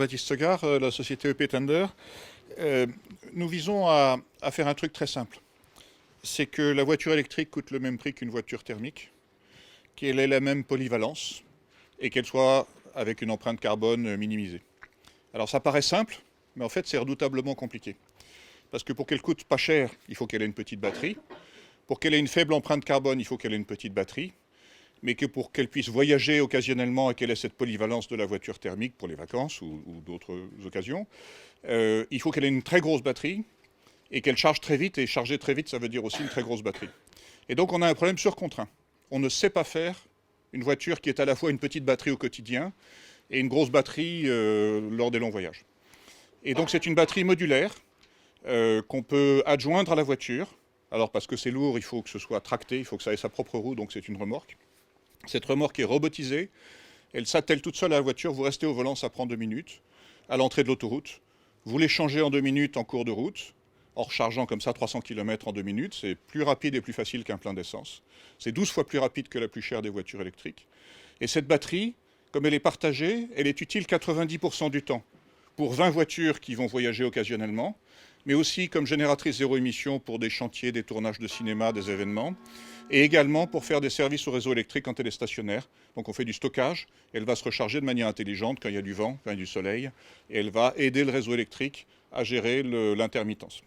Jean-Baptiste Segard, la société EP Tender. Nous visons à faire un truc très simple. C'est que la voiture électrique coûte le même prix qu'une voiture thermique, qu'elle ait la même polyvalence et qu'elle soit avec une empreinte carbone minimisée. Alors ça paraît simple, mais en fait c'est redoutablement compliqué. Parce que pour qu'elle coûte pas cher, il faut qu'elle ait une petite batterie. Pour qu'elle ait une faible empreinte carbone, il faut qu'elle ait une petite batterie. Mais que pour qu'elle puisse voyager occasionnellement et qu'elle ait cette polyvalence de la voiture thermique pour les vacances ou d'autres occasions, il faut qu'elle ait une très grosse batterie et qu'elle charge très vite. Et charger très vite, ça veut dire aussi une très grosse batterie. Et donc on a un problème surcontraint. On ne sait pas faire une voiture qui est à la fois une petite batterie au quotidien et une grosse batterie lors des longs voyages. Et donc c'est une batterie modulaire qu'on peut adjoindre à la voiture. Alors parce que c'est lourd, il faut que ce soit tracté, il faut que ça ait sa propre roue, donc c'est une remorque. Cette remorque est robotisée, elle s'attelle toute seule à la voiture, vous restez au volant, ça prend 2 minutes. À l'entrée de l'autoroute, vous les changez en 2 minutes en cours de route, en rechargeant comme ça 300 km en 2 minutes. C'est plus rapide et plus facile qu'un plein d'essence. C'est 12 fois plus rapide que la plus chère des voitures électriques. Et cette batterie, comme elle est partagée, elle est utile 90% du temps pour 20 voitures qui vont voyager occasionnellement, mais aussi comme génératrice zéro émission pour des chantiers, des tournages de cinéma, des événements, et également pour faire des services au réseau électrique quand elle est stationnaire. Donc on fait du stockage, elle va se recharger de manière intelligente quand il y a du vent, quand il y a du soleil, et elle va aider le réseau électrique à gérer l'intermittence.